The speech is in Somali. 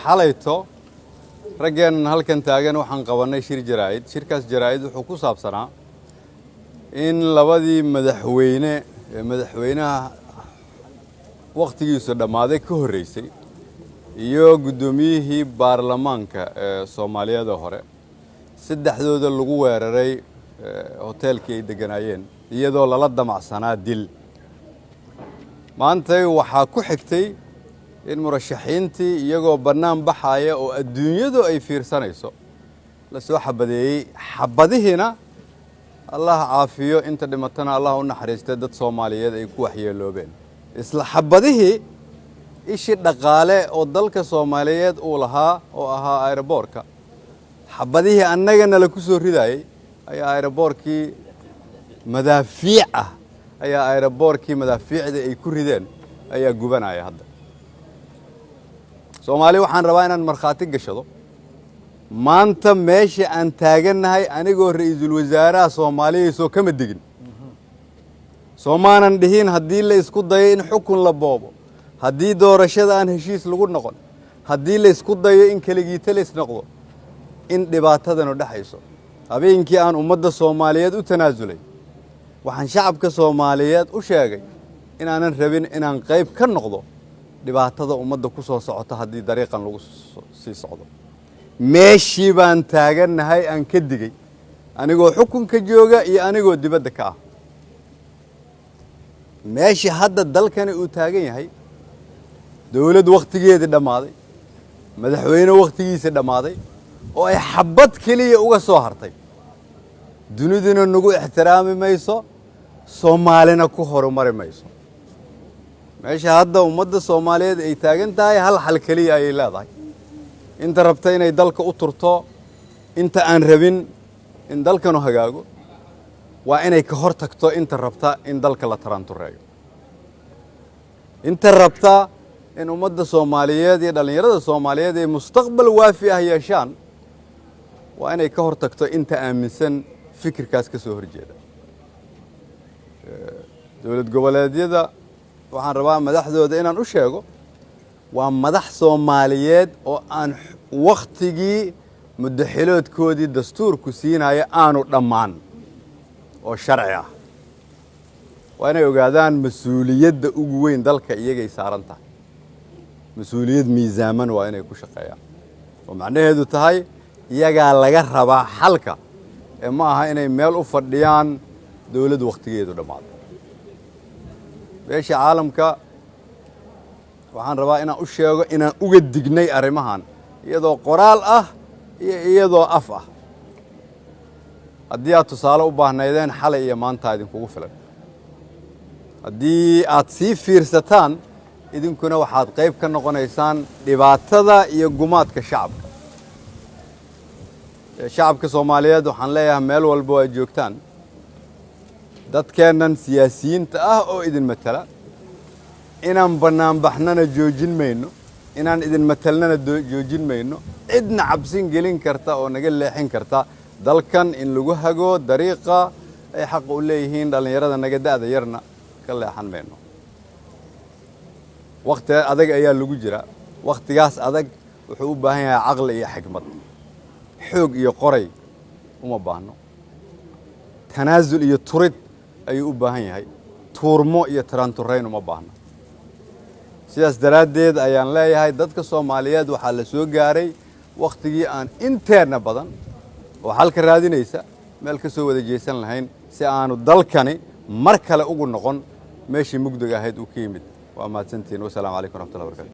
xalayto raggan halkan taagan waxaan qabanay shir jaraa'id shirkaas jaraa'id wuxuu ku saabsanaa in labadii madaxweynaha waqtigiisu dhammaaday ka horreysay iyo guddoomiyihii baarlamaanka ee Soomaaliyeed hore saddexdooda lagu weeraray hoteelkii ay deganaayeen iyadoo lala damacsanaa dil maanta waxaa ku xigtay in murashaxiintii iyagoo bannaan baxaya oo adduunyadu ay fiirsanayso la soo xabadeeyay xabadihiina Allah caafiyo inta dhimatana Allah u naxariistay dad Soomaaliyeed ay ku waxyeeloobeen isla xabadihii ishi dhaqaale oo dalka Soomaaliyeed uu lahaa oo ahaa aeroboorka xabadihii annagana la ku soo ridaayay ayaa aeroboorkii madaafiicda ay ku rideen ayaa gubanaya hadda Soomaali waxaan rabaa inaan markhaati gashado maanta meesha aan taaganahay anigoo ra'iisul wasaaraha Soomaaliya soo kama digin Soomaanan dhihin haddii la isku dayo in xukun la boobo haddii doorashada aan heshiis lagu noqon haddii la isku dayo in kaligii talis noqdo in dhibaatadan u dhaxayso habeenkii aan ummadda Soomaaliyeed u tanaasulay waxaan shacabka Soomaaliyeed u sheegay in aanan rabin inaan qayb ka noqdo dhibaatada ummadda ku soo socota haddii dariiqan lagu sii socdo meeshii baan taaganahay aan ka digay anigoo xukunka jooga iyo anigoo dibadda ka ah meeshii hadda dalkani uu taagan yahay dawlad waqtigeedii dhammaaday madaxweyne waqtigiisa dhammaaday oo ay xabad kaliya uga soo hartay duniduna nagu ixtiraami mayso Soomaalina ku horumari mayso meesha hadda ummadda Soomaaliyeed ay taagan tahay hal xal kaliya ay leedahay inta rabta inay dalka u turto inta aan rabin in dalkanu hagaago waa inay ka hor tagto inta rabta in dalka la tarantureeyo inta rabta in ummadda Soomaaliyeed iyo dhalinyarada Soomaaliyeed ay mustaqbal waafi ah yeeshaan waa inay ka hor tagto inta aaminsan fikirkaas ka soo horjeeda dawlad goboleedyada waxaan rabaa madaxdooda inaan u sheego waa madax Soomaaliyeed oo aan waqtigii muddaxiloodkoodii dastuurku siinaya aanu dhammaan oo sharci ah waa inay ogaadaan mas'uuliyadda ugu weyn dalka iyagay saaran tahay mas'uuliyad miisaaman waa inay ku shaqeeyaan oo macnaheedu tahay iyagaa laga rabaa xalka ee ma aha inay meel u fadhiyaan dawlad waqtigeedu dhammaaday beesha caalamka waxaan rabaa inaan u sheego inaan uga dignay arrimahan iyadoo qoraal ah iyo iyadoo af ah haddii aad tusaale u baahnaydeen xalay iyo maanta idinkugu filan haddii aad sii fiirsataan idinkuna waxaad qayb ka noqonaysaan dhibaatada iyo gumaadka shacabka Soomaaliyeed waxaan leeyahay meel walba oo joogtaan dadkeenan siyaasiyiinta ah oo idin matala inaan bannaan baxnana joojin mayno inaan idin matalnana joojin mayno cidna cabsin gelin karta oo naga leexin karta dalkan in lagu hago dariiqa ay xaq u leeyihiin dhalinyarada naga da'da yarna ka leexan mayno waqti adag ayaa lagu jira waqtigaas adag wuxuu u baahan yahay aqal iyo xikmad xoog iyo qoray uma baahno tanaasul iyo turid ayuu u baahan yahay tuurmo iyo tarantureyn uma baahno sidaas daraaddeed ayaan leeyahay dadka Soomaaliyeed waxaa la soo gaaray waqtigii aan inteena badan oo xalka raadinaysa meel ka soo wada jeesan lahayn si aanu dalkani mar kale ugu noqon meeshii mugdiga ahayd u ka yimid waa mahadsantiin wassalaamu calaykum warahmatullahi wabarakatuh